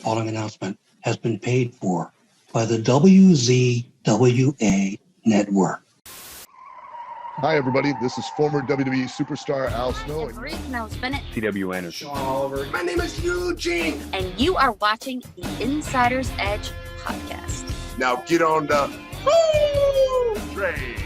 following announcement has been paid for by the WZWA Network. Hi, everybody. This is former WWE superstar Al Snow. Bennett. T.W. Anderson. Sean Oliver. My name is Eugene. And you are watching the Insider's Edge podcast. Now get on the train.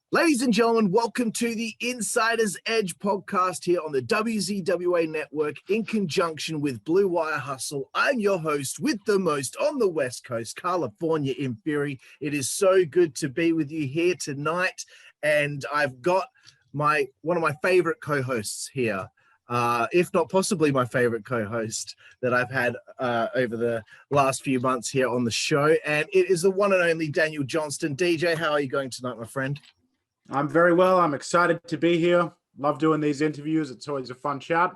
Ladies and gentlemen, welcome to the Insider's Edge podcast here on the WZWA Network in conjunction with Blue Wire Hustle. I'm your host with the most on the West Coast, Karlifornia Haguesly. It is so good to be with you here tonight, and I've got one of my favorite co-hosts here, if not possibly my favorite co-host that I've had over the last few months here on the show, and it is the one and only Daniel Johnston. DJ, how are you going tonight, my friend? I'm very well. I'm excited to be here. Love doing these interviews. It's always a fun chat.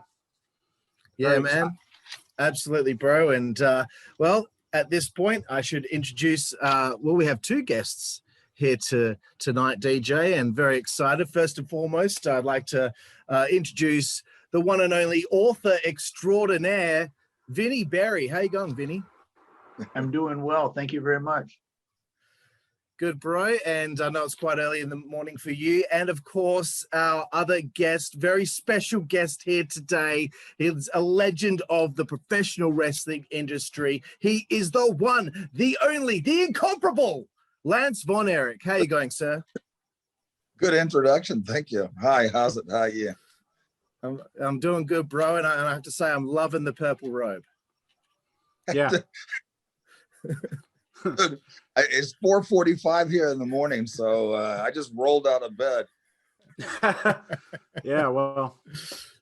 Yeah, man. Absolutely, bro. And, well, at this point, I should introduce, we have two guests here tonight, DJ, and very excited. First and foremost, I'd like to introduce the one and only author extraordinaire, Vinny Berry. How you going, Vinny? I'm doing well. Thank you very much. Good, bro. And I know it's quite early in the morning for you. And of course, our other guest, very special guest here today. He's a legend of the professional wrestling industry. He is the one, the only, the incomparable Lance Von Erich. How are you going, sir? Good introduction. Thank you. Hi, how's it? How are you? I'm doing good, bro. And I have to say, I'm loving the purple robe. Yeah. It's 4:45 here in the morning, so I just rolled out of bed. Yeah, well,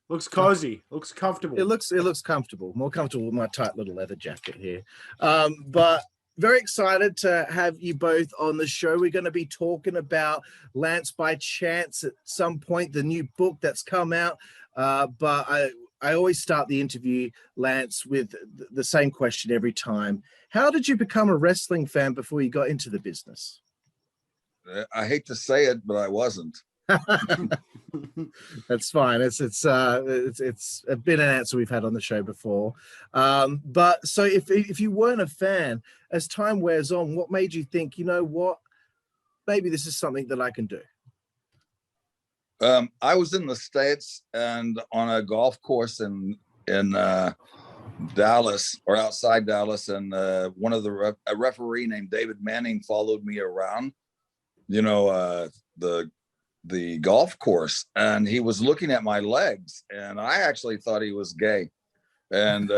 looks cozy, looks comfortable. It looks comfortable, more comfortable with my tight little leather jacket here. But very excited to have you both on the show. We're going to be talking about Lance by Chance at some point, the new book that's come out. But I always start the interview, Lance, with the same question every time. How did you become a wrestling fan before you got into the business? I hate to say it, but I wasn't. That's fine. It's been an answer we've had on the show before. But so if you weren't a fan, as time wears on, what made you think, you know what, maybe this is something that I can do? I was in the States and on a golf course in Dallas, or outside Dallas, and a referee named David Manning followed me around, the golf course, and he was looking at my legs, and I actually thought he was gay. And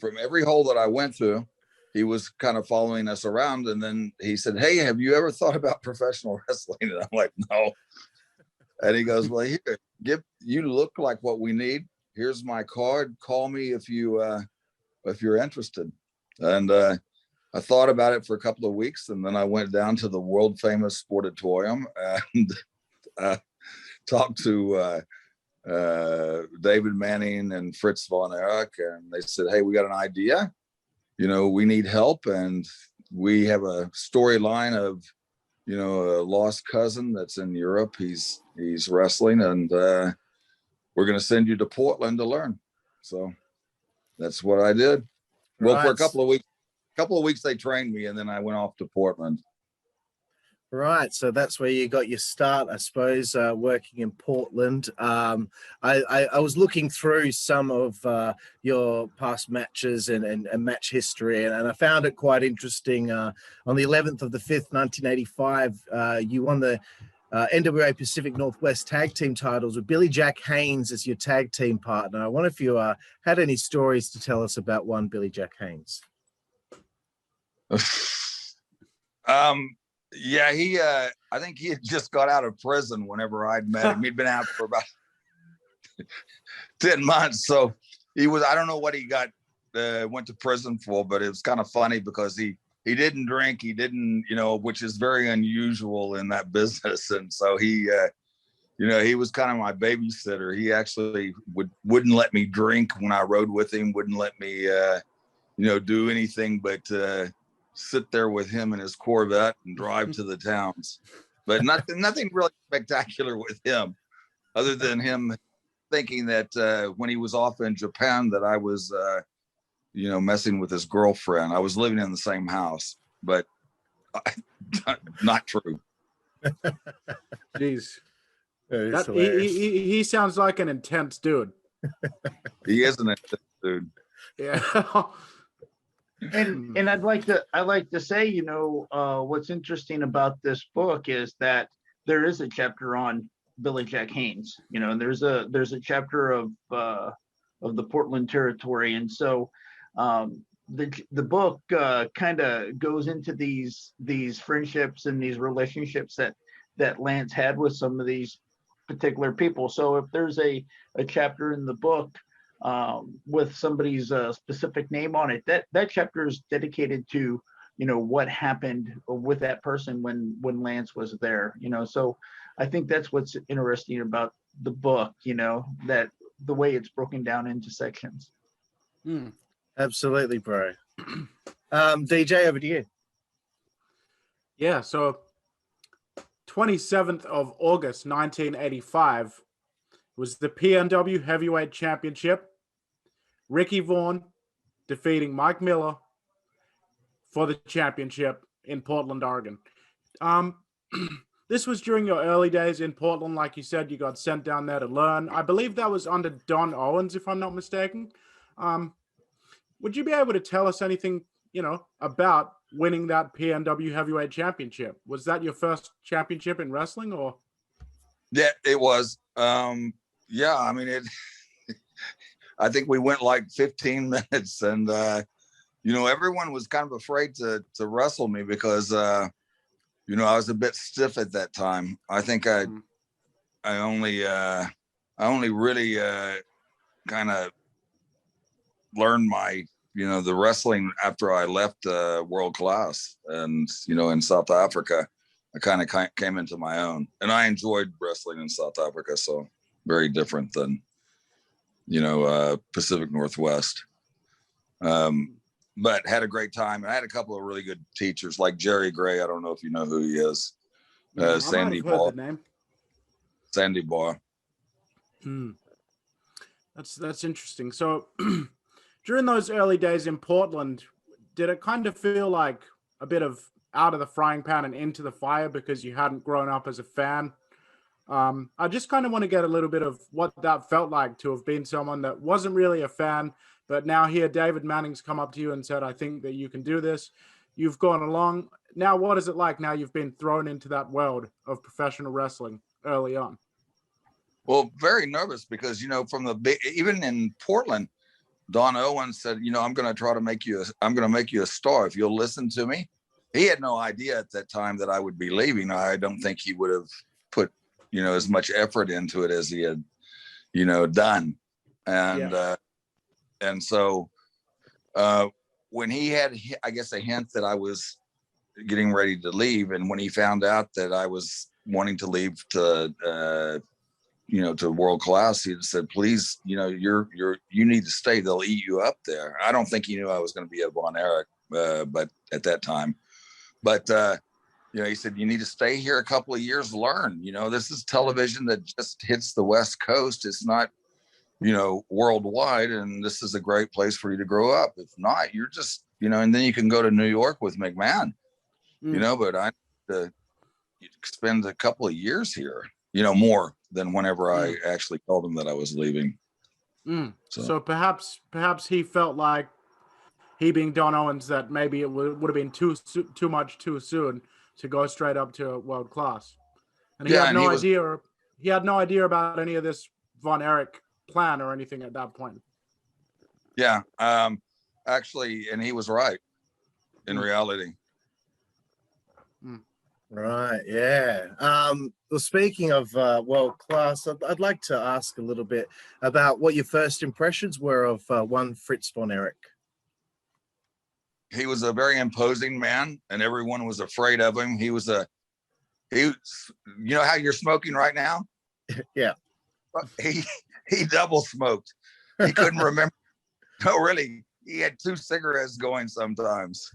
from every hole that I went to, he was kind of following us around, and then he said, "Hey, have you ever thought about professional wrestling?" And I'm like, "No." And he goes, "Well, here, you look like what we need. Here's my card. Call me if you're interested." And I thought about it for a couple of weeks, and then I went down to the world famous Sportatorium and talked to David Manning and Fritz Von Erich, and they said, "Hey, we got an idea. We need help, and we have a storyline of a lost cousin that's in Europe. He's wrestling, and we're going to send you to Portland to learn." So that's what I did. Well, right. For a couple of weeks they trained me, and then I went off to Portland. Right. So that's where you got your start, I suppose, working in Portland. I was looking through some of your past matches and match history, and I found it quite interesting. On the 11th of the 5th, 1985, you won the NWA Pacific Northwest tag team titles with Billy Jack Haynes as your tag team partner. I wonder if you had any stories to tell us about one Billy Jack Haynes. Yeah, I think he had just got out of prison whenever I'd met him. He'd been out for about 10 months. So he was, I don't know what he went to prison for, but it was kind of funny because he didn't drink. He didn't, which is very unusual in that business. And so he was kind of my babysitter. He actually wouldn't let me drink when I rode with him, wouldn't let me, do anything but sit there with him in his Corvette and drive to the towns. but nothing really spectacular with him, other than him thinking that when he was off in Japan that I was, messing with his girlfriend. I was living in the same house, but not true. Jeez. That is He sounds like an intense dude. He is an intense dude. Yeah. And I'd like to say, what's interesting about this book is that there is a chapter on Billy Jack Haynes. There's a chapter of the Portland territory, and so the book kind of goes into these friendships and these relationships that Lance had with some of these particular people. So if there's a chapter in the book with somebody's specific name on it, that chapter is dedicated to what happened with that person when Lance was there. So I think that's what's interesting about the book, that the way it's broken down into sections. Absolutely, bro. DJ, over to you. Yeah, so 27th of August 1985 was the PNW Heavyweight Championship. Ricky Vaughn defeating Mike Miller for the championship in Portland, Oregon. This was during your early days in Portland. Like you said, you got sent down there to learn. I believe that was under Don Owens, if I'm not mistaken. Would you be able to tell us anything, about winning that PNW Heavyweight Championship? Was that your first championship in wrestling, or? Yeah, it was. Yeah, I mean, I think we went like 15 minutes, and everyone was kind of afraid to wrestle me because I was a bit stiff at that time. I think I only really kind of learned my the wrestling after I left world class, and in South Africa I kind of came into my own, and I enjoyed wrestling in South Africa. So very different than Pacific Northwest, but had a great time. And I had a couple of really good teachers like Jerry Gray. I don't know if you know who he is. Sandy Ball. Sandy Ball. That's interesting. So during those early days in Portland, did it kind of feel like a bit of out of the frying pan and into the fire because you hadn't grown up as a fan? I just kind of want to get a little bit of what that felt like to have been someone that wasn't really a fan, but now here David Manning's come up to you and said, I think that you can do this. You've gone along. Now, what is it like now you've been thrown into that world of professional wrestling early on? Well, very nervous because, even in Portland, Don Owens said, I'm going to try to make you a star if you'll listen to me. He had no idea at that time that I would be leaving. I don't think he would have put, as much effort into it as he had, done. And so when he had, I guess, a hint that I was getting ready to leave, and when he found out that I was wanting to leave to world class, he said, please, you need to stay. They'll eat you up there. I don't think he knew I was going to be at Von Erich, but at that time, but he said, you need to stay here a couple of years, learn, this is television that just hits the West Coast. It's not, worldwide. And this is a great place for you to grow up. If not, you're just, and then you can go to New York with McMahon, but I spend a couple of years here, more than whenever I actually told him that I was leaving. So perhaps he felt like, he being Don Owens, that maybe it would have been too much too soon to go straight up to world class. And he had no idea. He had no idea about any of this Von Erich plan or anything at that point. Yeah, actually, and he was right in reality. Right, yeah. Well, speaking of world class, I'd like to ask a little bit about what your first impressions were of one Fritz Von Erich. He was a very imposing man, and everyone was afraid of him. He was how you're smoking right now? Yeah. He double smoked. He couldn't remember. No, really. He had 2 cigarettes going sometimes.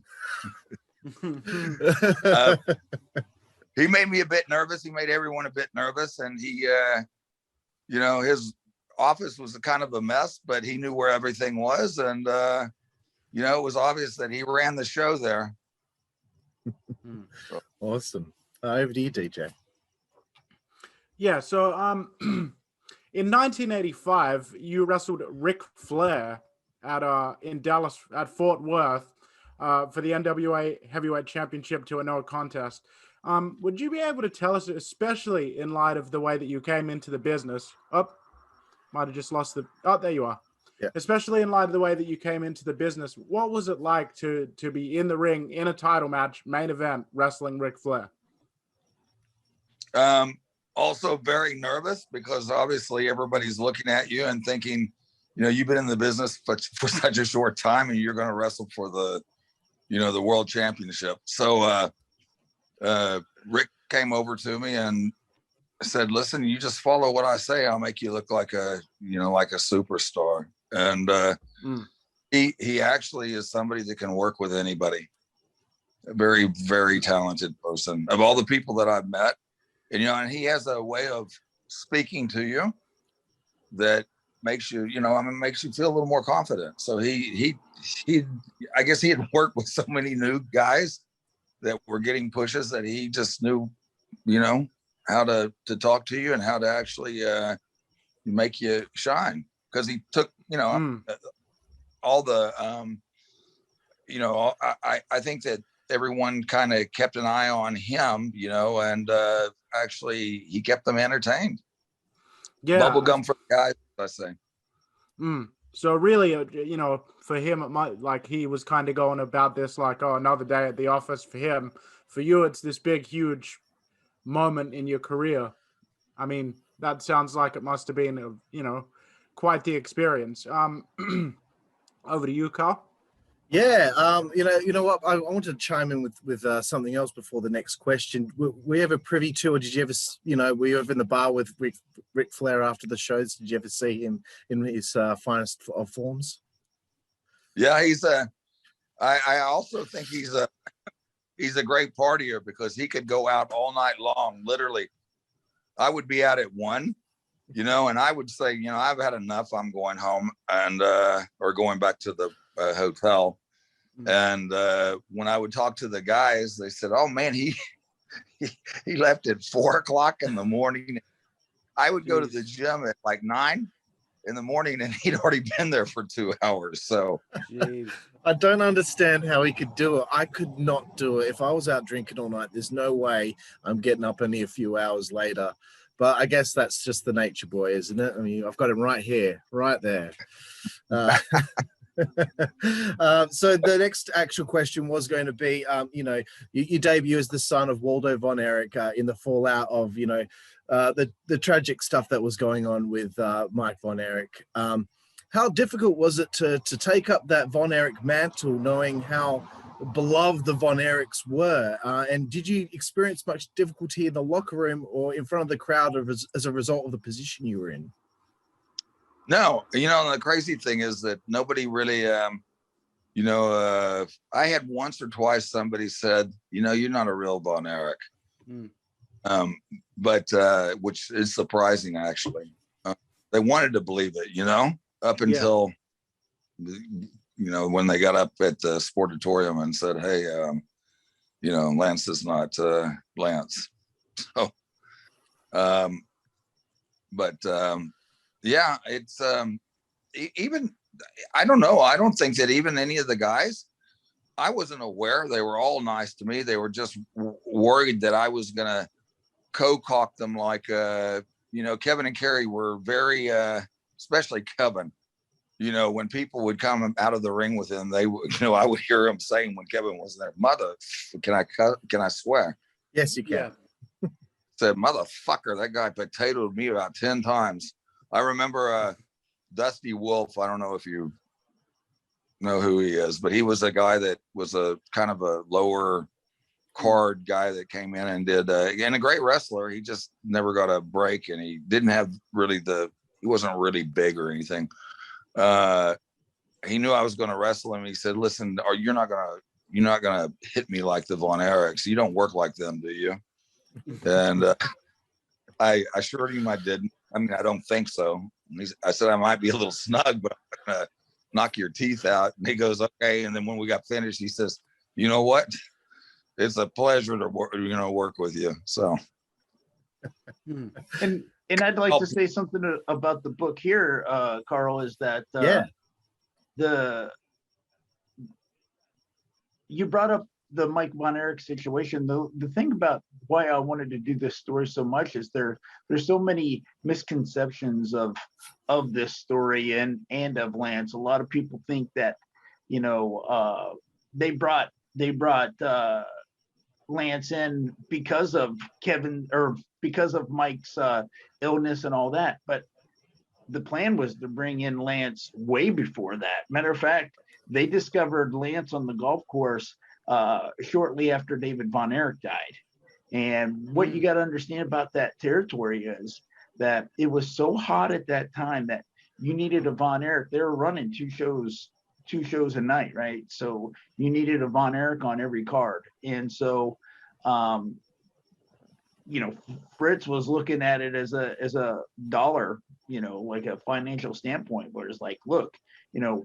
he made me a bit nervous. He made everyone a bit nervous, and he, you know, his office was kind of a mess, but he knew where everything was, and you know, it was obvious that he ran the show there. Awesome. Over to you, DJ. Yeah, so in 1985, you wrestled Ric Flair at in Dallas at Fort Worth for the NWA Heavyweight Championship to a no contest. Would you be able to tell us, especially in light of the way that you came into the business? Might have just lost the. Oh, there you are. Yeah. Especially in light of the way that you came into the business, what was it like to be in the ring in a title match, main event, wrestling Ric Flair? Also very nervous, because obviously everybody's looking at you and thinking, you know, you've been in the business for such a short time, and you're going to wrestle for the, you know, the world championship. So Rick came over to me and said, listen, you just follow what I say. I'll make you look like a, you know, like a superstar. And he actually is somebody that can work with anybody. A very, very talented person. Of all the people that I've met, and, you know, and he has a way of speaking to you that makes you, you know, I mean, makes you feel a little more confident. So he I guess he had worked with so many new guys that were getting pushes that he just knew, you know, how to talk to you and how to actually make you shine. Because he took, you know, all the, you know, I think that everyone kind of kept an eye on him, you know, and actually he kept them entertained. Yeah, bubblegum for the guys, I say. So really, you know, for him, it might, like, he was kind of going about this like, oh, another day at the office for him. For you, it's this big, huge moment in your career. I mean, that sounds like it must have been, you know, quite the experience. Over to you, Carl. Yeah, you know what? I wanted to chime in with something else before the next question. Were you ever privy to, or did you ever, you know, were you ever in the bar with Ric Flair after the shows? Did you ever see him in his finest of forms? Yeah, I also think he's a great partier, because he could go out all night long. Literally, I would be out at 1, you know, and I would say, you know, I've had enough. I'm going home, and or going back to the hotel. And when I would talk to the guys, they said, oh man, he left at 4 o'clock in the morning. I would go to the gym at like 9 in the morning, and he'd already been there for 2 hours. So I don't understand how he could do it. I could not do it. If I was out drinking all night, there's no way I'm getting up only a few hours later. But I guess that's just the nature boy, isn't it? I mean, I've got him right here, right there. So the next actual question was going to be, you know, you debut as the son of Waldo Von Erich in the fallout of, you know, the tragic stuff that was going on with Mike Von Erich. How difficult was it to take up that Von Erich mantle, knowing how beloved the Von Erichs were? And did you experience much difficulty in the locker room or in front of the crowd as a result of the position you were in? No, you know, the crazy thing is that nobody really, you know, I had once or twice somebody said, you know, you're not a real Von Erich. But which is surprising, actually. They wanted to believe it, you know, up until, you know, when they got up at the Sportatorium and said, hey, you know, Lance is not Lance. So, yeah, it's even, I don't know. I don't think that even any of the guys, I wasn't aware. They were all nice to me. They were just worried that I was going to co-cock them like, you know, Kevin and Kerry were very, especially Kevin, you know, when people would come out of the ring with him, they would, you know, I would hear him saying when Kevin was there, mother, can I swear? Yes, you can. Yeah. Said, motherfucker, that guy potatoed me about 10 times. I remember Dusty Wolf. I don't know if you know who he is, but he was a guy that was a kind of a lower card guy that came in and did, and a great wrestler. He just never got a break, and he didn't have really he wasn't really big or anything. He knew I was going to wrestle him. He said, listen, you're not going to hit me like the Von Erichs. You don't work like them, do you? And I assured him I didn't. I mean, I don't think so. I said I might be a little snug, but I'm gonna knock your teeth out. And he goes, okay. And then when we got finished, he says, you know what? It's a pleasure to work with you. So. And I'd like to say something about the book here, Carl, is that you brought up the Mike Von Erich situation. The thing about why I wanted to do this story so much is there's so many misconceptions of this story and of Lance. A lot of people think that, they brought Lance in because of Kevin or because of Mike's illness and all that. But the plan was to bring in Lance way before that. Matter of fact, they discovered Lance on the golf course shortly after David Von Erich died. And what you got to understand about that territory is that it was so hot at that time that you needed a Von Erich. They were running two shows a night, right? So you needed a Von Erich on every card. And so, Fritz was looking at it as a dollar, like a financial standpoint, where it's like, look,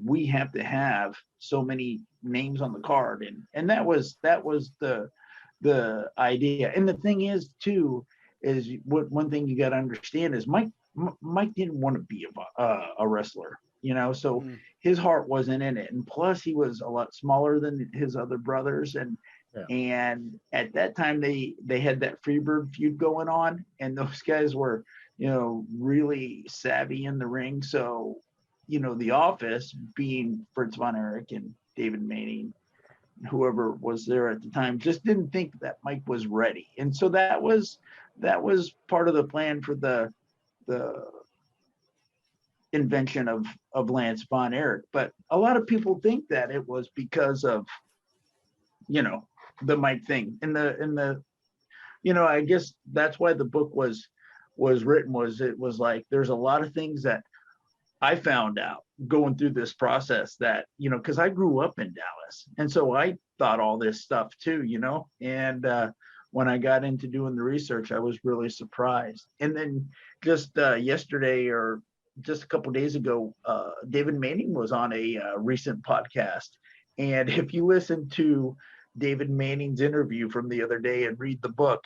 we have to have so many names on the card. And that was the idea. And the thing is too, is one thing you got to understand is Mike didn't want to be a wrestler, so his heart wasn't in it. And plus he was a lot smaller than his other brothers. And at that time they had that Freebird feud going on, and those guys were, really savvy in the ring. So, the Office, being Fritz Von Erich and David Manning, whoever was there at the time, just didn't think that Mike was ready. And so that was part of the plan for the invention of Lance Von Erich. But a lot of people think that it was because of, the Mike thing. And the I guess that's why the book was written. It was like, there's a lot of things that I found out going through this process that, because I grew up in Dallas. And so I thought all this stuff too, and when I got into doing the research, I was really surprised. And then just yesterday or just a couple of days ago, David Manning was on a recent podcast. And if you listen to David Manning's interview from the other day and read the book,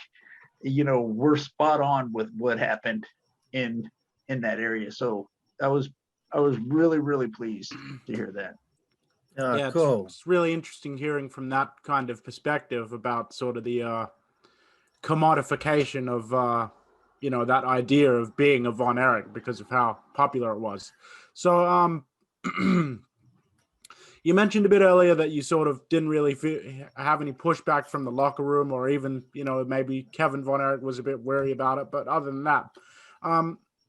we're spot on with what happened in that area. So I was really, really pleased to hear that. Yeah, cool. It's really interesting hearing from that kind of perspective about sort of the commodification of that idea of being a Von Erich because of how popular it was. So you mentioned a bit earlier that you sort of didn't really have any pushback from the locker room, or even, maybe Kevin Von Erich was a bit wary about it. But other than that,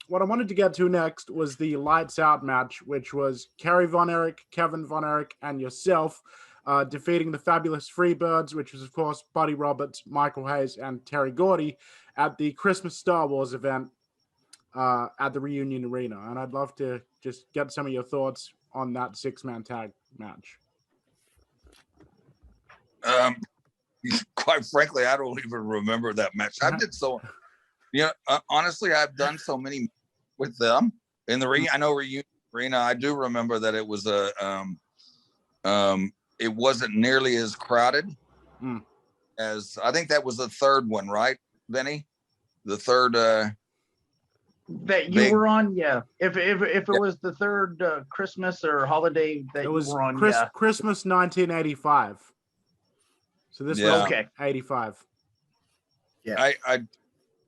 what I wanted to get to next was the lights out match, which was Kerry Von Erich, Kevin Von Erich, and yourself defeating the Fabulous Freebirds, which was, of course, Buddy Roberts, Michael Hayes, and Terry Gordy at the Christmas Star Wars event at the Reunion Arena. And I'd love to just get some of your thoughts on that six-man tag match. Quite frankly, I don't even remember that match. I did so, honestly, I've done so many with them in the ring. I know Reunion Arena. I do remember that it was it wasn't nearly as crowded as, I think that was the third one, right, Vinny? The third that you were on, yeah. If it was the third Christmas or holiday that you were on, Christmas 1985. So this was okay. 85. Yeah. I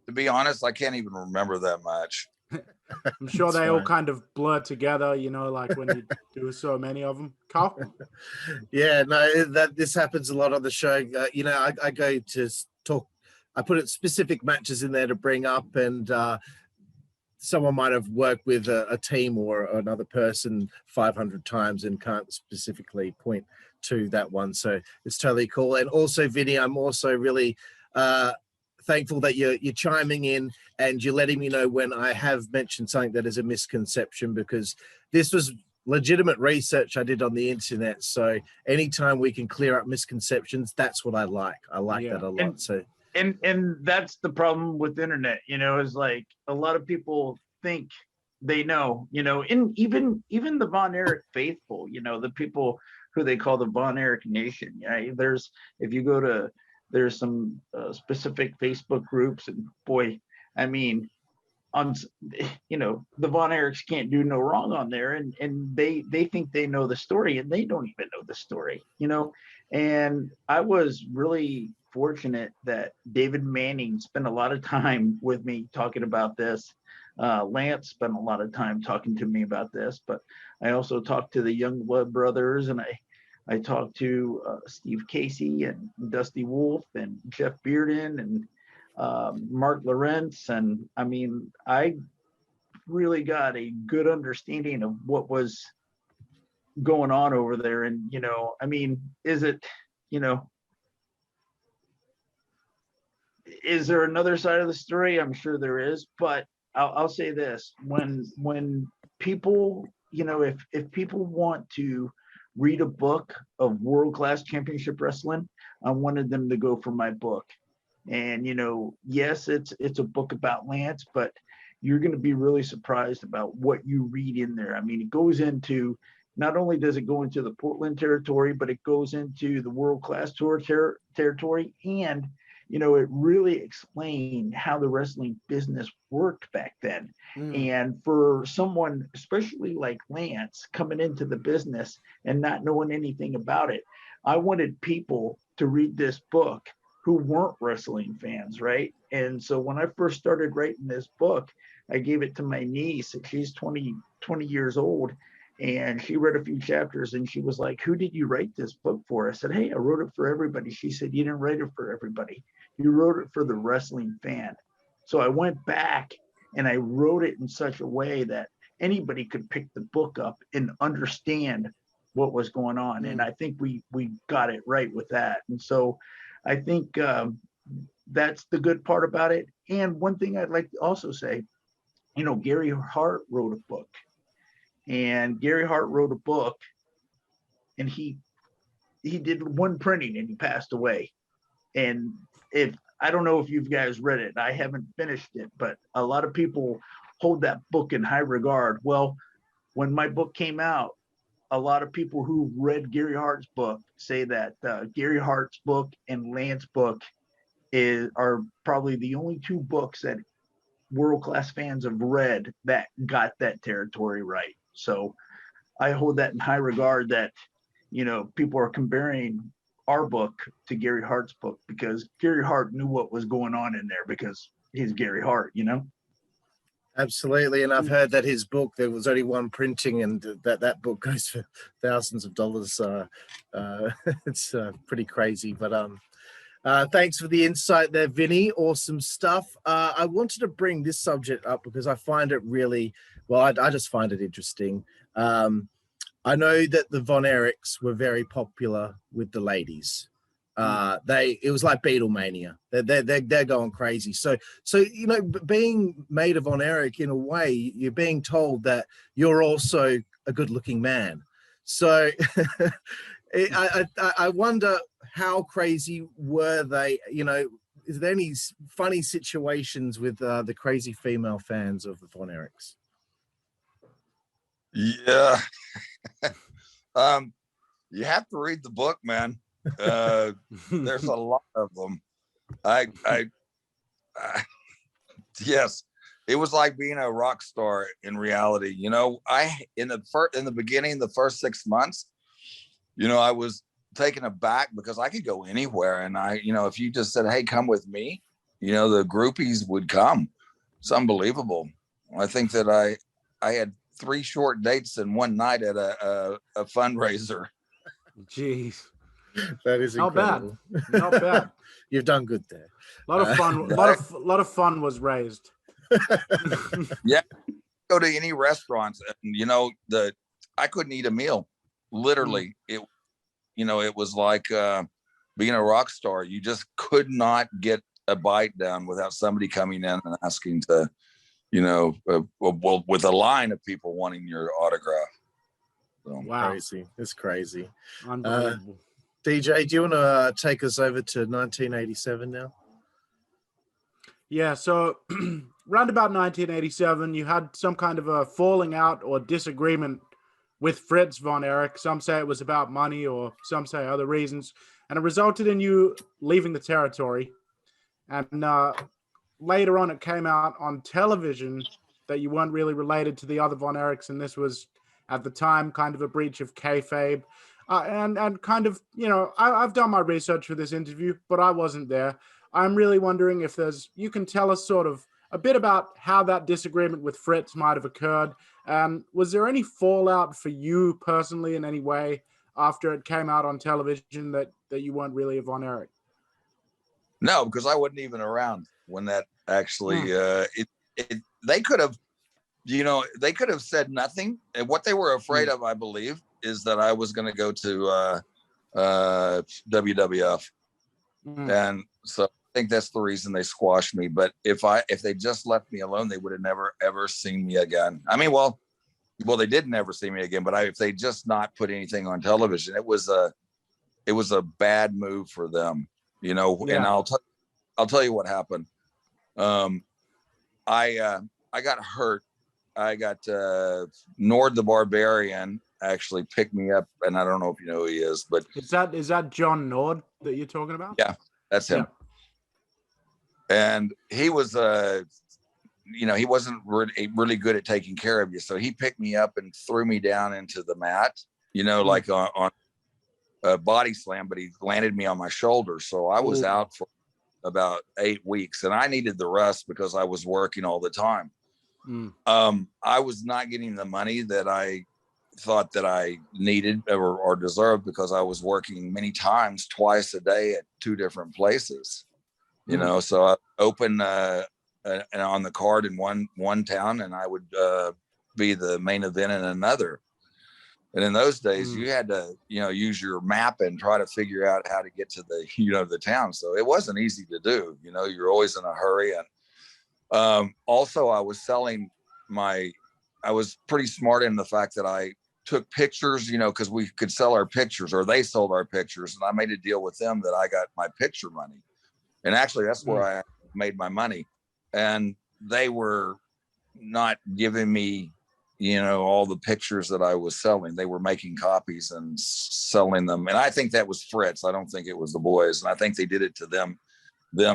to be honest, I can't even remember that much. I'm sure they all kind of blur together, like when you do so many of them. Carl? Yeah, no, this happens a lot on the show. I go to talk. I put specific matches in there to bring up, and someone might have worked with a team or another person 500 times and can't specifically point to that one. So it's totally cool. And also, Vinny, I'm also really thankful that you're chiming in and you're letting me know when I have mentioned something that is a misconception, because this was legitimate research I did on the internet. So anytime we can clear up misconceptions, that's what I like. I like that a lot. and that's the problem with the internet, you know, is like a lot of people think they know, you know, and even the Von Erich faithful, you know, the people who they call the Von Erich Nation. Yeah, there's, if you go to, there's some specific Facebook groups, and boy, I mean, on, you know, the Von Erichs can't do no wrong on there, and they think they know the story, and they don't even know the story, you know. And I was really fortunate that David Manning spent a lot of time with me talking about this. Lance spent a lot of time talking to me about this, but I also talked to the Youngblood brothers, and I talked to Steve Casey and Dusty Wolf and Jeff Bearden and Mark Lawrence. And I mean, I really got a good understanding of what was going on over there. And, you know, I mean, is it, you know, is there another side of the story? I'm sure there is, but I'll say this: when people, you know, if people want to read a book of world-class championship wrestling, I wanted them to go for my book. And, you know, yes, it's a book about Lance, but you're going to be really surprised about what you read in there. I mean, it goes into, not only does it go into the Portland territory, but it goes into the world-class tour territory. And, you know, it really explained how the wrestling business worked back then. And for someone, especially like Lance, coming into the business and not knowing anything about it, I wanted people to read this book who weren't wrestling fans, right? And so when I first started writing this book, I gave it to my niece, and she's 20 years old. And she read a few chapters, and she was like, "Who did you write this book for?" I said, "Hey, I wrote it for everybody." She said, "You didn't write it for everybody. You wrote it for the wrestling fan." So I went back and I wrote it in such a way that anybody could pick the book up and understand what was going on. And I think we got it right with that. And so I think that's the good part about it. And one thing I'd like to also say, you know, Gary Hart wrote a book. And Gary Hart wrote a book, and he did one printing and he passed away. And if I don't know if you guys read it, I haven't finished it, but a lot of people hold that book in high regard. Well, when my book came out, a lot of people who read Gary Hart's book say that Gary Hart's book and Lance's book are probably the only two books that world-class fans have read that got that territory right. So I hold that in high regard, that, you know, people are comparing our book to Gary Hart's book, because Gary Hart knew what was going on in there because he's Gary Hart, you know? Absolutely. And I've heard that his book, there was only one printing, and that book goes for thousands of dollars. It's pretty crazy, but thanks for the insight there, Vinny. Awesome stuff. I wanted to bring this subject up because I find it really, well, I just find it interesting. I know that the Von Erichs were very popular with the ladies. It was like Beatlemania. They're going crazy. So you know, being made of Von Erich, in a way, you're being told that you're also a good-looking man. So I wonder, how crazy were they? You know, is there any funny situations with the crazy female fans of the Von Erichs? Yeah. You have to read the book, man. There's a lot of them. Yes, it was like being a rock star in reality. You know, in the beginning, the first 6 months, you know, I was taken aback because I could go anywhere, and you know, if you just said, "Hey, come with me," you know, the groupies would come. It's unbelievable. I think that I had 3 short dates in one night at a fundraiser. Jeez, That is incredible. Not bad. You've done good there. A lot of fun. lot of fun was raised. Yeah, go to any restaurants, and you know, I couldn't eat a meal. Literally, it was like being a rock star. You just could not get a bite down without somebody coming in and asking to, you know, well, with a line of people wanting your autograph. So. Wow, crazy! It's crazy. Unbelievable. DJ, do you want to take us over to 1987 now? Yeah, so round about 1987, you had some kind of a falling out or disagreement with Fritz Von Erich. Some say it was about money, or some say other reasons, and it resulted in you leaving the territory. And later on, it came out on television that you weren't really related to the other Von Erichs, and this was at the time kind of a breach of kayfabe. And kind of, I've done my research for this interview, but I wasn't there. I'm really wondering if you can tell us sort of a bit about how that disagreement with Fritz might have occurred. Was there any fallout for you personally in any way after it came out on television that you weren't really a Von Erich? No, because I wasn't even around when that actually, they could have, they could have said nothing. And what they were afraid of, I believe, is that I was going to go to WWF. And so I think that's the reason they squashed me. But if they just left me alone, they would have never, ever seen me again. I mean, well, they did never see me again, but if they just not put anything on television, it was a bad move for them, and I'll tell you what happened. I got hurt. I got Nord the Barbarian actually picked me up, and I don't know if you know who he is, but is that John Nord that you're talking about? Yeah, that's him. Yeah. And he was he wasn't really good at taking care of you, so he picked me up and threw me down into the mat, like on a body slam, but he landed me on my shoulder, so I was out for about 8 weeks, and I needed the rest because I was working all the time. I was not getting the money that I thought that I needed or deserved because I was working many times, twice a day at 2 different places, so I opened on the card in one town, and I would be the main event in another. And in those days, you had to, use your map and try to figure out how to get to the, the town. So it wasn't easy to do. You're always in a hurry. And also, I was I was pretty smart in the fact that I took pictures, because we could sell our pictures, or they sold our pictures, and I made a deal with them that I got my picture money. And actually, that's where I made my money. And they were not giving me, all the pictures that I was selling. They were making copies and selling them. And I think that was Fritz. I don't think it was the boys. And I think they did it to them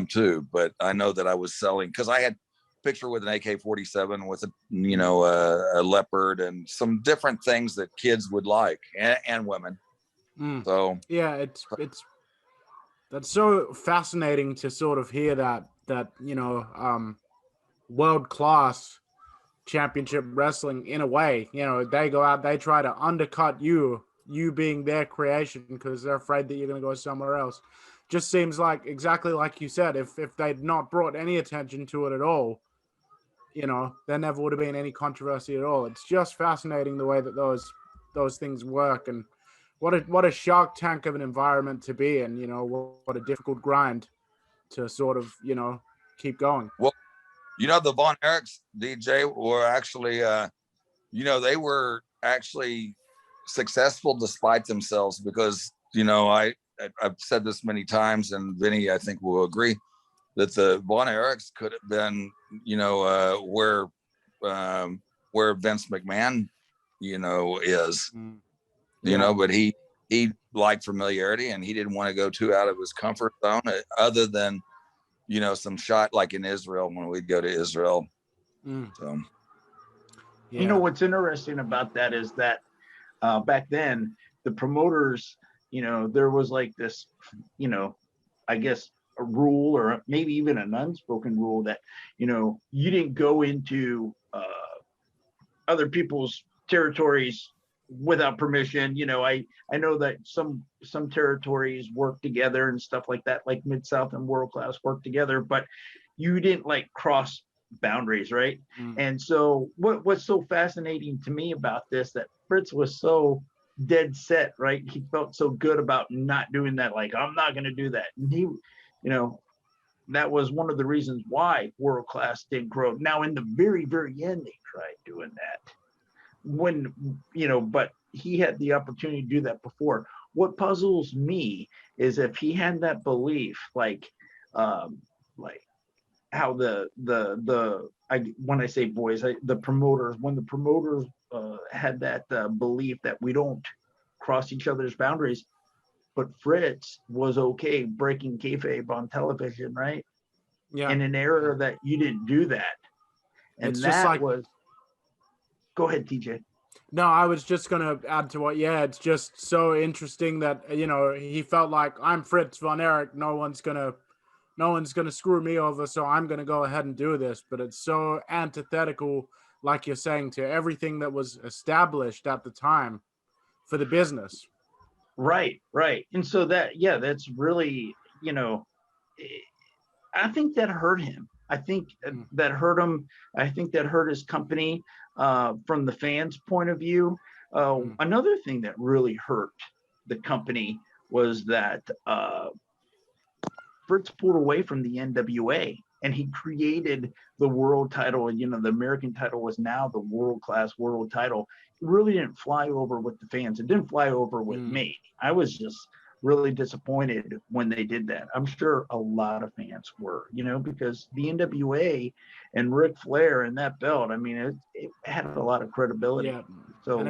too. But I know that I was selling, because I had a picture with an AK-47 with a leopard and some different things that kids would like, and women. So yeah, it's that's so fascinating to sort of hear that world-class championship wrestling, in a way, they go out, they try to undercut you being their creation because they're afraid that you're going to go somewhere else. Just seems like, exactly like you said, if they'd not brought any attention to it at all, there never would have been any controversy at all. It's just fascinating the way that those things work, and what a Shark Tank of an environment to be in. What a difficult grind to sort of keep going. Well, the Von Erichs, DJ, were actually, they were actually successful despite themselves, because, I've said this many times, and Vinny, I think, will agree that the Von Erichs could have been, where Vince McMahon, is, but he liked familiarity, and he didn't want to go too out of his comfort zone, other than, some shot like in Israel when we'd go to Israel. So, yeah. What's interesting about that is that back then the promoters, there was like this, I guess a rule, or maybe even an unspoken rule, that, you didn't go into other people's territories without permission. I know that some territories work together and stuff like that, like Mid-South and World Class work together, but you didn't like cross boundaries, right? And so what's so fascinating to me about this, that Fritz was so dead set, right? He felt so good about not doing that, like, I'm not going to do that. And he, that was one of the reasons why World Class didn't grow. Now, in the very, very end, they tried doing that. When, but he had the opportunity to do that before. What puzzles me is if he had that belief, like how when I say boys, the promoters, when the promoters had that belief that we don't cross each other's boundaries, but Fritz was okay breaking kayfabe on television, right? Yeah. In an era that you didn't do that. And It's just that like, was, go ahead, TJ. no, I was just going to add to what, yeah, it's just so interesting that, he felt like, I'm Fritz Von Erich. No one's going to screw me over. So I'm going to go ahead and do this. But it's so antithetical, like you're saying, to everything that was established at the time for the business. Right. And so that's really, I think that hurt him. I think that hurt him. I think that hurt his company from the fans' point of view. Another thing that really hurt the company was that Fritz pulled away from the NWA and he created the world title. The American title was now the world-class world title. It really didn't fly over with the fans. It didn't fly over with me. I was just really disappointed when they did that. I'm sure a lot of fans were, because the NWA and Ric Flair and that belt, it had a lot of credibility. Yeah. So and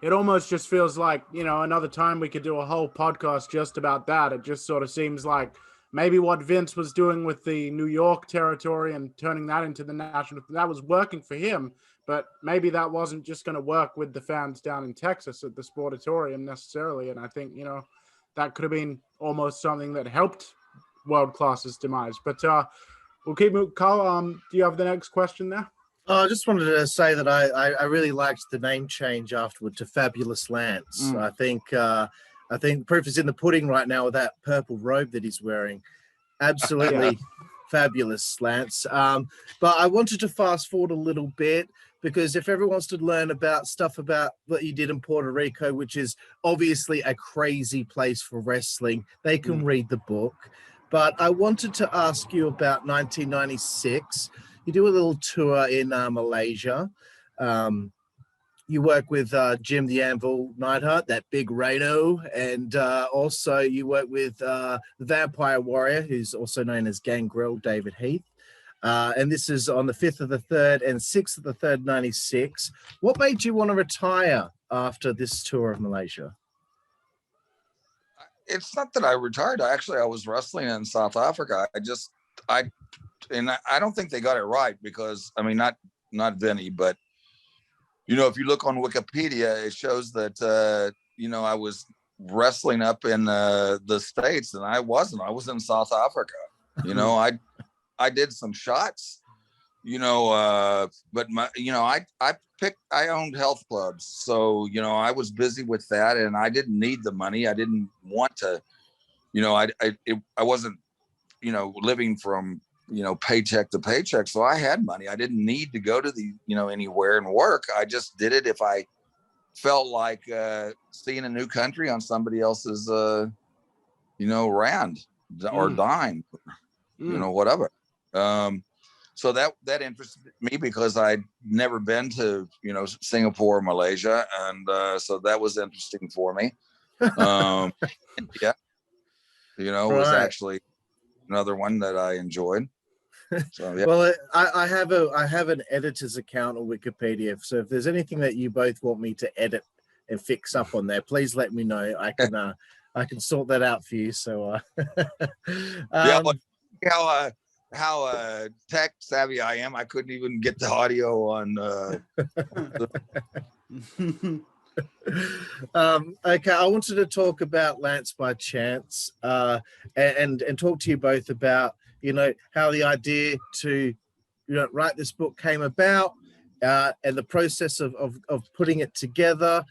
it almost just feels like, another time we could do a whole podcast just about that. It just sort of seems like maybe what Vince was doing with the New York territory and turning that into the national, that was working for him, but maybe that wasn't just going to work with the fans down in Texas at the Sportatorium necessarily. And I think, that could have been almost something that helped World Class's demise. But we'll keep moving. Carl, do you have the next question there? I just wanted to say that I really liked the name change afterward to Fabulous Lance. I think proof is in the pudding right now with that purple robe that he's wearing. Absolutely fabulous, Lance. But I wanted to fast forward a little bit because if everyone wants to learn about stuff about what you did in Puerto Rico, which is obviously a crazy place for wrestling, they can read the book. But I wanted to ask you about 1996. You do a little tour in Malaysia. You work with Jim the Anvil Neidhart, that big Rhino, and also you work with the Vampire Warrior, who's also known as Gangrel, David Heath. And this is on the 5th of the 3rd and 6th of the 3rd, 96. What made you want to retire after this tour of Malaysia? It's not that I retired. I was wrestling in South Africa. I don't think they got it right because, not Vinny, but, if you look on Wikipedia, it shows that, I was wrestling up in the States and I wasn't. I was in South Africa. I did some shots, but I owned health clubs. So, I was busy with that and I didn't need the money. I didn't want to, I wasn't, living from, paycheck to paycheck. So I had money. I didn't need to go to anywhere and work. I just did it if I felt like seeing a new country on somebody else's, rand or dime, whatever. So that interested me because I'd never been to, Singapore or Malaysia. And so that was interesting for me. It was actually another one that I enjoyed. So, yeah. Well, I have an editor's account on Wikipedia. So if there's anything that you both want me to edit and fix up on there, please let me know. I can sort that out for you. So how tech savvy I am. I couldn't even get the audio on. Okay, I wanted to talk about Lance by Chance and talk to you both about, how the idea to, write this book came about and the process of putting it together.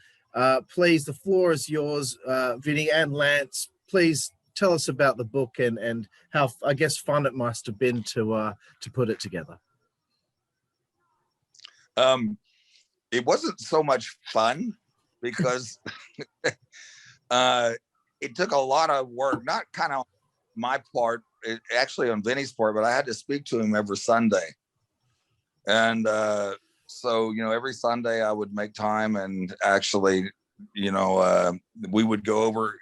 Please, the floor is yours, Vinny and Lance. Please tell us about the book and how, I guess, fun it must have been to put it together. It wasn't so much fun because it took a lot of work, not kind of my part, actually on Vinny's part, but I had to speak to him every Sunday. And so, every Sunday I would make time and actually, we would go over,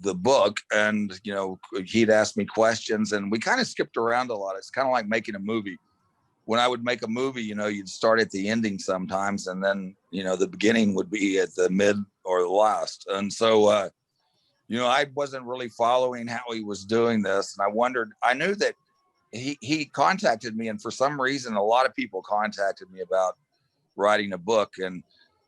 the book, and he'd ask me questions, and we kind of skipped around a lot. It's kind of like making a movie. When I would make a movie, you'd start at the ending sometimes, and then the beginning would be at the mid or the last. And so I wasn't really following how he was doing this, and I wondered. I knew that he contacted me, and for some reason a lot of people contacted me about writing a book, and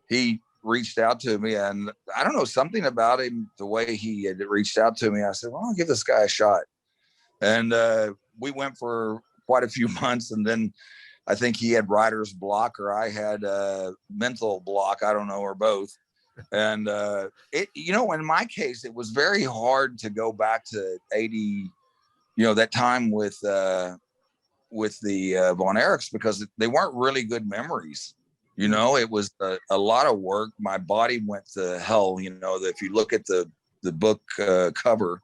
he reached out to me, and I don't know, something about him, the way he had reached out to me, I said, well, I'll give this guy a shot. And we went for quite a few months, and then I think he had writer's block, or I had mental block, I don't know, or both. And in my case, it was very hard to go back to 80, that time with the Von Erichs, because they weren't really good memories. It was a lot of work. My body went to hell. If you look at the book cover,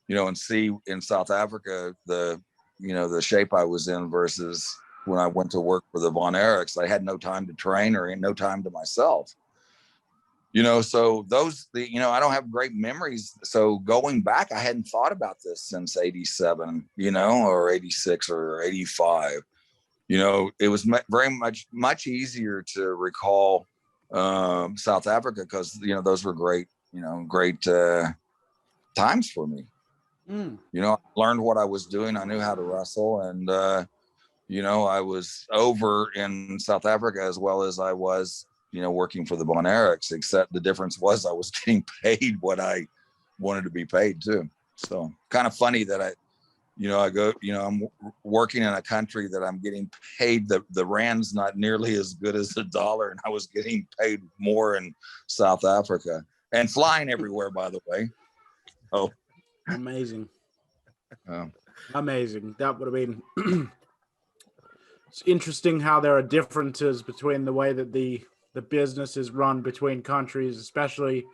and see in South Africa, the shape I was in versus when I went to work for the Von Erichs, I had no time to train or no time to myself. So I don't have great memories. So going back, I hadn't thought about this since 87, or 86 or 85. It was very much easier to recall South Africa, because those were great times for me. I learned what I was doing. I knew how to wrestle, and I was over in South Africa as well as I was working for the Von Erichs, except the difference was I was getting paid what I wanted to be paid too. So kind of funny that I'm working in a country that I'm getting paid. The rand's not nearly as good as the dollar, and I was getting paid more in South Africa and flying everywhere, by the way. Oh, amazing. Amazing. That would have been it's interesting how there are differences between the way that the business is run between countries, especially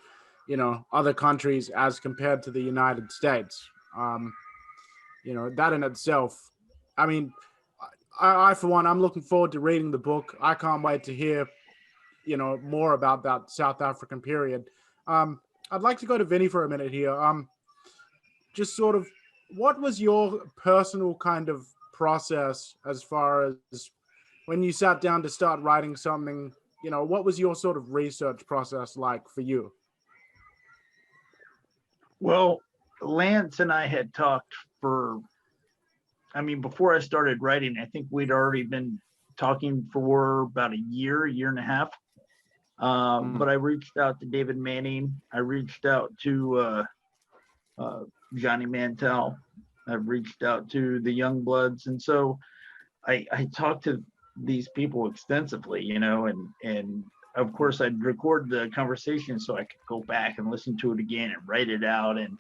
other countries as compared to the United States. That in itself, I mean, I for one, I'm looking forward to reading the book. I can't wait to hear, more about that South African period. I'd like to go to Vinny for a minute here. Just sort of, what was your personal kind of process as far as when you sat down to start writing something? What was your sort of research process like for you? Well, Lance and I had talked before I started writing, I think we'd already been talking for about a year and a half. But I reached out to David Manning. I reached out to Johnny Mantel. I've reached out to the Youngbloods. And so I talked to these people extensively, and of course I'd record the conversation so I could go back and listen to it again and write it out. And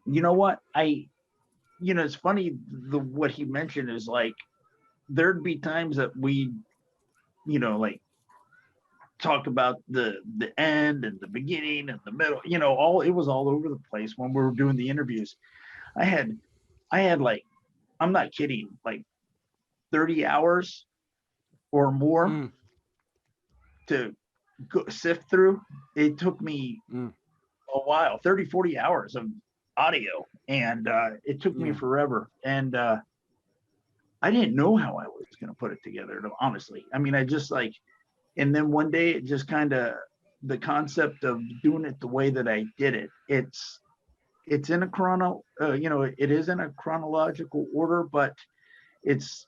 what it's funny, what he mentioned is like there'd be times that we talk about the end and the beginning and the middle, it was all over the place when we were doing the interviews. I had like, I'm not kidding, like 30 hours or more to sift through. It took me a while, 30-40 hours of audio, and it took me forever. And I didn't know how I was going to put it together, honestly. I mean, I just like, and then one day it just kind of, the concept of doing it the way that I did it, it's in a it is in a chronological order, but it's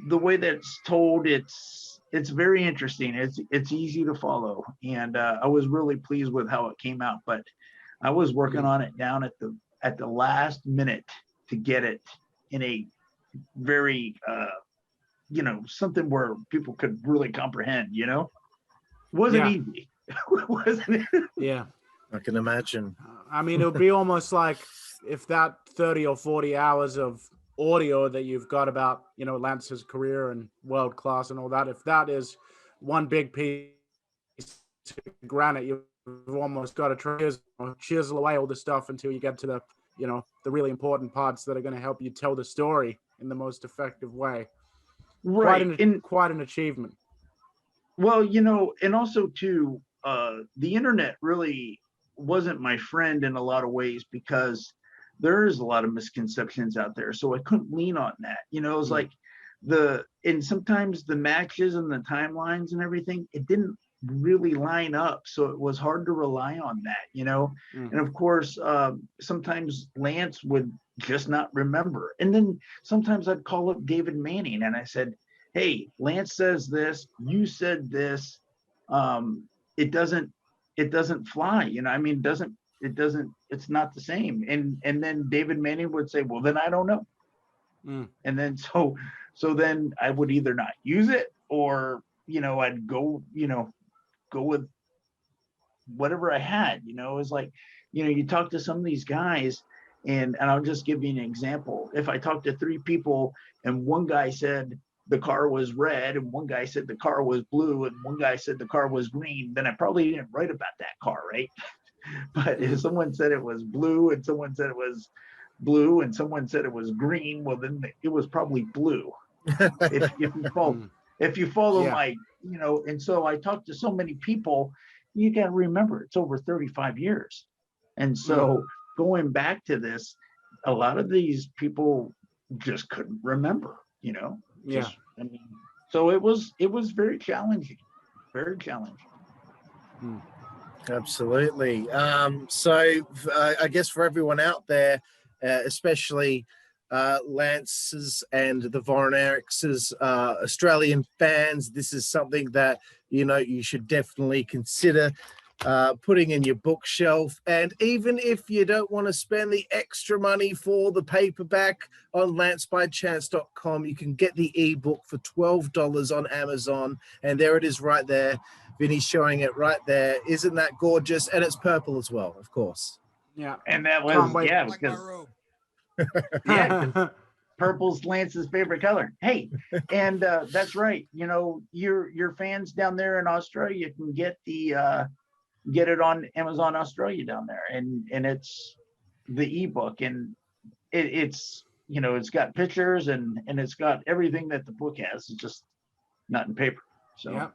the way that it's told. It's very interesting. It's easy to follow, and I was really pleased with how it came out. But I was working on it down at the last minute to get it in a very something where people could really comprehend. Wasn't easy. Wasn't it? Yeah, I can imagine. I mean, it would be almost like if that 30 or 40 hours of audio that you've got about Lance's career and world class and all that, if that is one big piece of granite, you've almost got to chisel away all the stuff until you get to the the really important parts that are going to help you tell the story in the most effective way. Right. Quite an achievement. Well, and also too, the internet really wasn't my friend in a lot of ways, because there is a lot of misconceptions out there. So I couldn't lean on that. You know, it was like and sometimes the matches and the timelines and everything, it didn't really line up. So it was hard to rely on that, you know? And of course, sometimes Lance would just not remember. And then sometimes I'd call up David Manning and I said, hey, Lance says this, you said this. It doesn't fly, you know, I mean, it's not the same. And then David Manning would say, well, then I don't know. And then so then I would either not use it, or, you know, I'd go with whatever I had. You know, it was like, you know, you talk to some of these guys, and I'll just give you an example. If I talked to 3 people and one guy said the car was red, and one guy said the car was blue, and one guy said the car was green, then I probably didn't write about that car, right? But if someone said it was blue and someone said it was blue and someone said it was green, well, then it was probably blue. if you follow my, you know. And so I talked to so many people. You got to remember, it's over 35 years. And so going back to this, a lot of these people just couldn't remember, you know. I mean, so it was very challenging. Absolutely. So I guess for everyone out there, especially Lance's and the Von Erichs' Australian fans, this is something that, you know, you should definitely consider putting in your bookshelf. And even if you don't want to spend the extra money for the paperback on lancebychance.com, you can get the ebook for $12 on Amazon. And there it is right there. Vinny's showing it right there. Isn't that gorgeous? And it's purple as well, of course. Yeah. And that was, because purple's Lance's favorite color. Hey, and that's right. You know, your fans down there in Australia can get it on Amazon Australia down there, and it's the ebook, and it's, you know, it's got pictures and it's got everything that the book has. It's just not in paper. So yeah,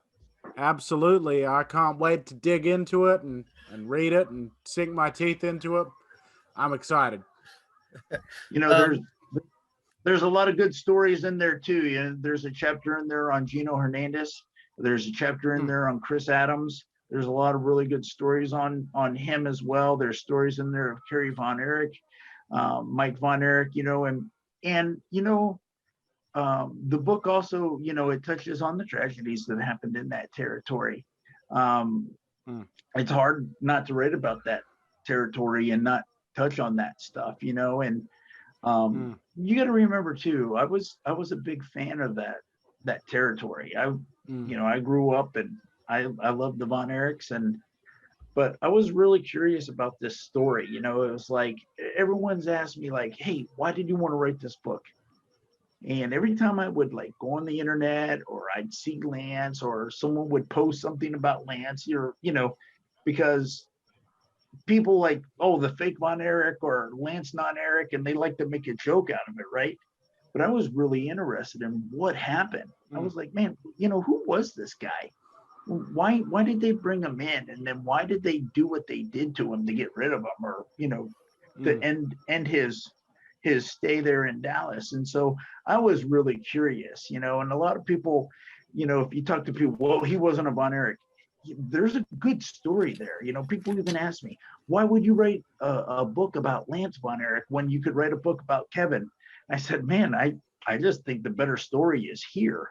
absolutely. I can't wait to dig into it and read it and sink my teeth into it. I'm excited. You know, there's a lot of good stories in there too. You know, there's a chapter in there on Gino Hernandez. There's a chapter in there on Chris Adams. There's a lot of really good stories on him as well. There's stories in there of Kerry Von Erich, Mike Von Erich, you know, and you know, the book also, you know, it touches on the tragedies that happened in that territory. It's hard not to write about that territory and not touch on that stuff, you know. And you got to remember too, I was a big fan of that territory. You know, I grew up and I love the Von Erichs, but I was really curious about this story. You know, it was like, everyone's asked me like, hey, why did you want to write this book? And every time I would like go on the internet, or I'd see Lance, or someone would post something about Lance, or, you know, because people like, oh, the fake Von Erich or Lance non-Erich, and they like to make a joke out of it, right? But I was really interested in what happened. I was like, man, you know, who was this guy? Why did they bring him in? And then why did they do what they did to him to get rid of him, or, you know, to end his stay there in Dallas? And so I was really curious, you know. And a lot of people, you know, if you talk to people, well, he wasn't a Von Erich. There's a good story there. You know, people even ask me, why would you write a book about Lance Von Erich when you could write a book about Kevin? I said, man, I just think the better story is here.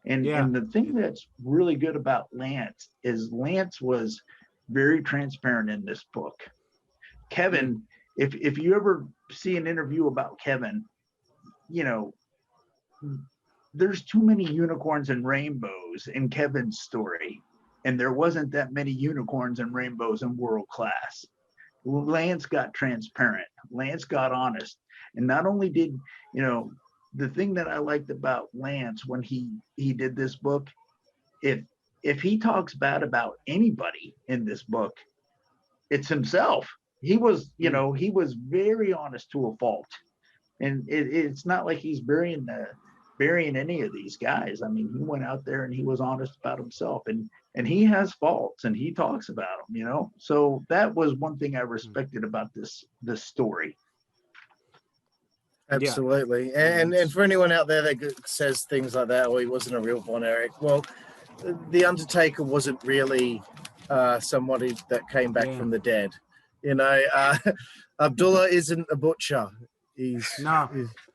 And the thing that's really good about Lance is Lance was very transparent in this book. Kevin, if you ever see an interview about Kevin, you know, there's too many unicorns and rainbows in Kevin's story. And there wasn't that many unicorns and rainbows in World Class. Lance got transparent. Lance got honest. And not only did, you know, the thing that I liked about Lance when he did this book, if he talks bad about anybody in this book, it's himself. He was, you know, he was very honest to a fault. And it's not like he's burying burying any of these guys. I mean, he went out there and he was honest about himself, and he has faults and he talks about them, you know. So that was one thing I respected about this story. Absolutely. And for anyone out there that says things like that, or he wasn't a real Von Erich, well, the Undertaker wasn't really somebody that came back from the dead. You know, Abdullah isn't a butcher. He's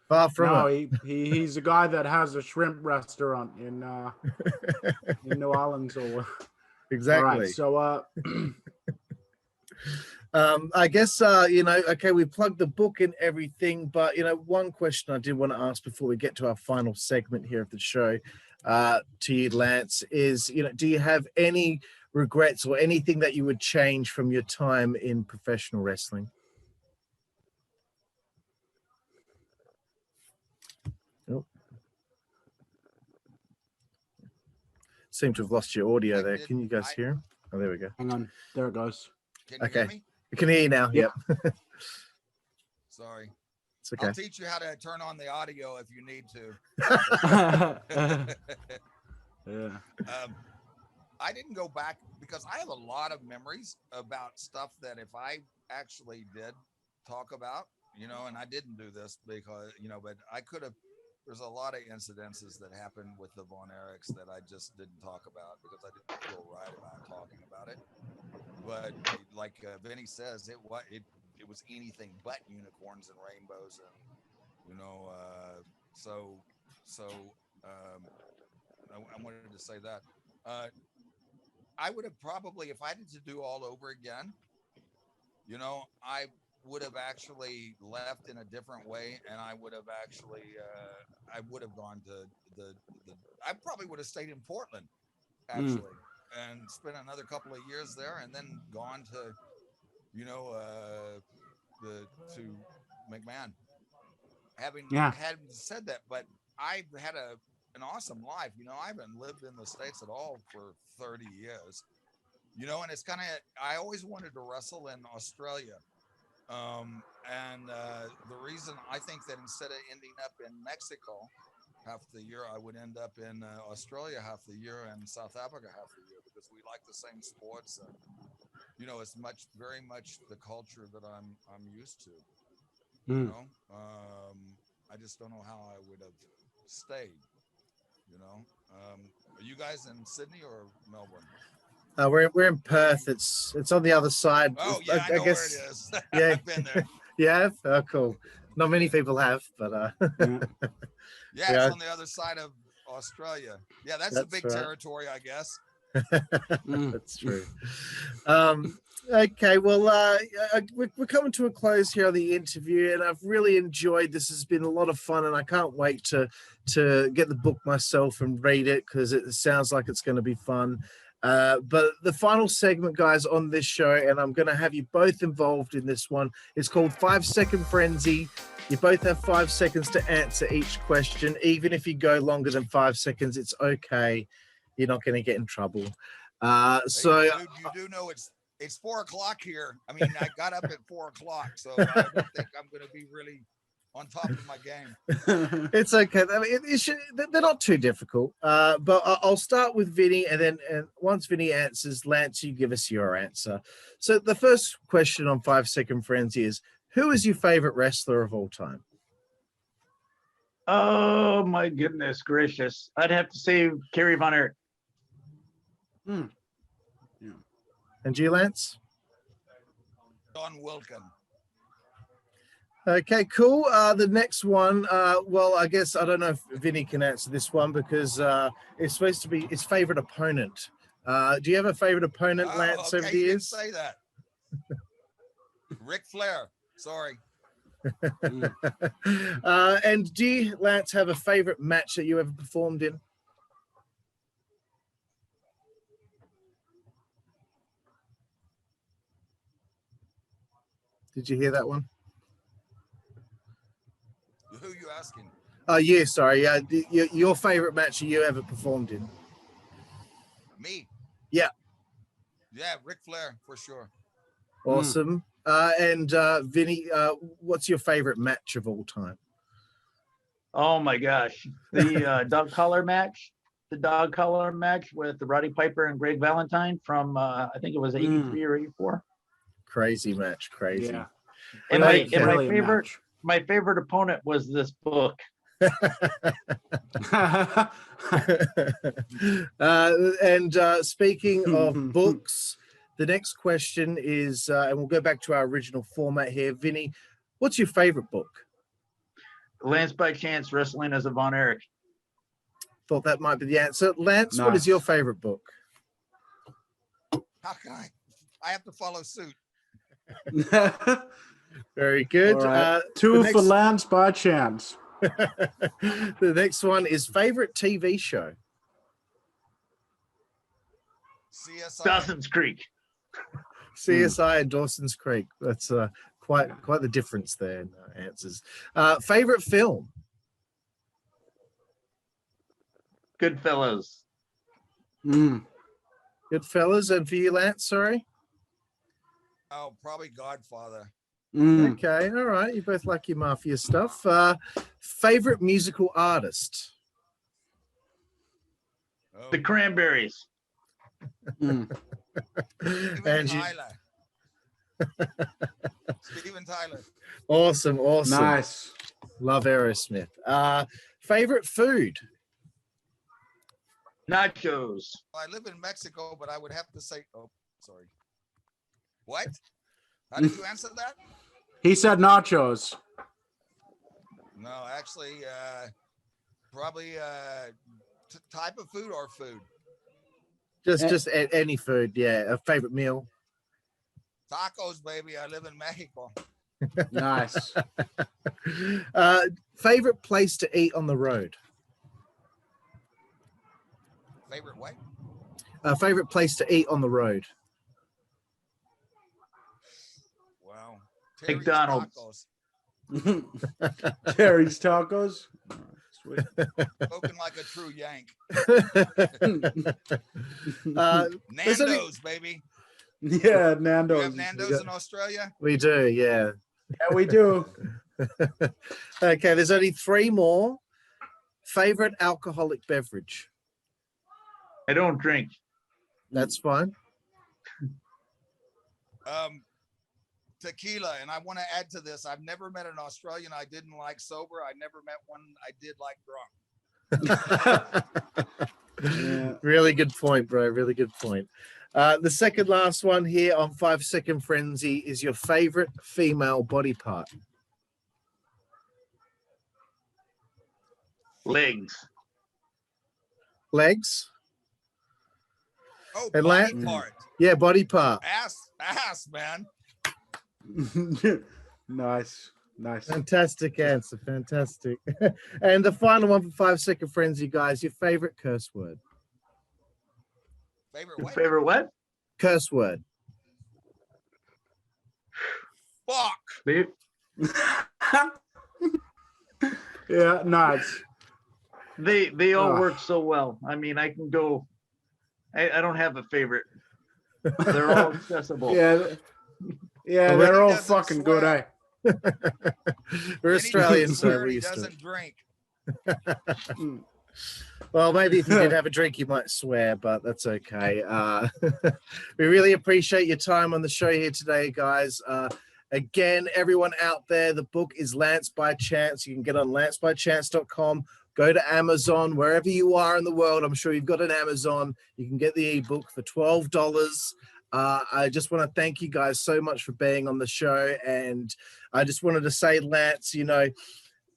far from it. He's a guy that has a shrimp restaurant in New Orleans. Or exactly. All right, so I guess you know, okay, we plugged the book and everything, but you know, one question I did want to ask before we get to our final segment here of the show to you, Lance, is, you know, do you have any regrets or anything that you would change from your time in professional wrestling? Oh. Seem to have lost your audio there. Can you guys hear him? Oh, there we go. Hang on. There it goes. Can you hear me? I can hear you now. Yep. Sorry. It's okay. I'll teach you how to turn on the audio if you need to. Yeah. I didn't go back because I have a lot of memories about stuff that if I actually did talk about, you know, and I didn't do this because, you know, but I could have. There's a lot of incidences that happened with the Von Erichs that I just didn't talk about because I didn't feel right about talking about it. But like Vinny says, it was anything but unicorns and rainbows, and you know, I wanted to say that I would have probably, if I had to do all over again, you know, I would have actually left in a different way, and I would have actually I would have gone to the I probably would have stayed in Portland actually and spent another couple of years there, and then gone to, you know, to McMahon. Having said that, but I've had an awesome life. You know, I haven't lived in the States at all for 30 years, you know, and it's kind of, I always wanted to wrestle in Australia. And the reason I think that instead of ending up in Mexico half the year, I would end up in Australia half the year and South Africa half the year, because we like the same sports, and you know, it's very much the culture that I'm used to. You know, I just don't know how I would have stayed. You know, are you guys in Sydney or Melbourne? We're in Perth. It's on the other side. Oh yeah, I know guess, where it is. Yeah, I've been there. Yeah, oh, cool. Not many people have, but yeah, it's on the other side of Australia. Yeah, that's a big territory, I guess. That's true. Okay, well, we're coming to a close here on the interview, and I've really enjoyed this. Has been a lot of fun, and I can't wait to get the book myself and read it, because it sounds like it's going to be fun. But the final segment, guys, on this show, and I'm going to have you both involved in this one, it's called 5 Second Frenzy. You both have 5 seconds to answer each question. Even if you go longer than 5 seconds, it's okay. You're not going to get in trouble. So you do know it's 4 o'clock here. I mean, I got up at 4 o'clock, so I don't think I'm going to be really on top of my game. It's okay. I mean, they're not too difficult. But I'll start with Vinny, and then once Vinny answers, Lance, you give us your answer. So the first question on 5 Second Frenzy is, who is your favorite wrestler of all time? Oh my goodness gracious! I'd have to say Kerry Von Erich. Yeah. And you, Lance? Don Wilkin. Okay, cool. The next one, well, I guess I don't know if Vinny can answer this one, because it's supposed to be his favorite opponent. Do you have a favorite opponent, Lance, over the years? Say that. Ric Flair. Sorry. And do you, Lance, have a favorite match that you ever performed in? Did you hear that one? Who are you asking? Oh, yeah, sorry. Your favorite match that you ever performed in? Me? Yeah. Yeah, Ric Flair, for sure. Awesome. And Vinny, what's your favorite match of all time? Oh my gosh, the dog collar match, with the Roddy Piper and Greg Valentine from I think it was 83 or 84. Crazy match, crazy. Yeah. And Brilliant my favorite opponent was this book. Speaking of books, the next question is, and we'll go back to our original format here. Vinny, what's your favorite book? Lance by Chance, Wrestling as a Von Erich. Thought that might be the answer. Lance, what is your favorite book? How can I have to follow suit. Very good. Right. Two for Lance by Chance. The next one is favorite TV show. CSI. Dawson's Creek. CSI and Dawson's Creek. That's quite the difference there in answers. Favorite film. Goodfellas. Goodfellas. And for you, Lance, sorry? Oh, probably Godfather. Okay, all right. You both like your mafia stuff. Favorite musical artist. The Cranberries. Steven And Tyler. Steven Tyler. Awesome. Nice. Love Aerosmith. Favorite food. Nachos. I live in Mexico, but I would have to say, oh, sorry. What? How did you answer that? He said nachos. No, actually, probably type of food or food. Just any food, yeah. A favorite meal. Tacos, baby. I live in Mexico. Nice. Favorite place to eat on the road. Favorite what? Favorite place to eat on the road. Wow. McDonald's. Tacos. Terry's Tacos. Sweet. Spoken like a true Yank. Nando's, baby. Yeah, You Nando's. have Nando's in Australia? We do, yeah. Yeah, we do. Okay, there's only 3 more. Favorite alcoholic beverage. I don't drink. That's fine. Tequila, and I want to add to this. I've never met an Australian I didn't like sober. I never met one I did like drunk. Yeah. Really good point, bro. Really good point. The second last one here on 5 Second Frenzy is your favorite female body part. Legs. Legs. Oh, And body Lance? part. Yeah, body part. Ass, man. Nice. Fantastic answer. Fantastic. And the final one for 5 Second Frenzy, guys, your favorite curse word. Favorite what? Favorite what? Curse word. Fuck. Yeah, nice. They all work so well. I mean, I can go. I don't have a favorite. They're all accessible. Yeah, they're all fucking good, eh? We're Australians, so Swear we're he used to doesn't it. drink. Well, maybe if you did have a drink, you might swear, but that's okay. We really appreciate your time on the show here today, guys. Again, everyone out there, the book is Lance by Chance. You can get on lancebychance.com. Go to Amazon, wherever you are in the world. I'm sure you've got an Amazon. You can get the ebook for $12. I just want to thank you guys so much for being on the show. And I just wanted to say, Lance, you know,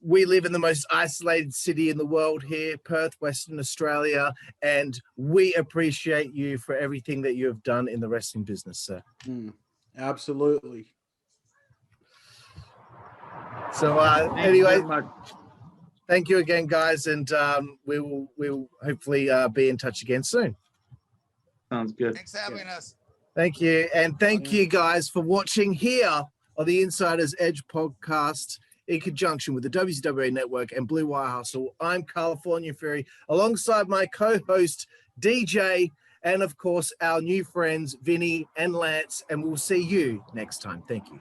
we live in the most isolated city in the world here, Perth, Western Australia, and we appreciate you for everything that you have done in the wrestling business, sir. Absolutely. So anyway, thank you again, guys, and we will hopefully be in touch again soon. Sounds good. Thanks for having us. Thank you, and thank you guys for watching here on the Insider's Edge podcast in conjunction with the WZWA Network and Blue Wire Hustle. I'm Karlifornia Haguesly, alongside my co-host DJ, and of course our new friends Vinny and Lance, and we'll see you next time. Thank you.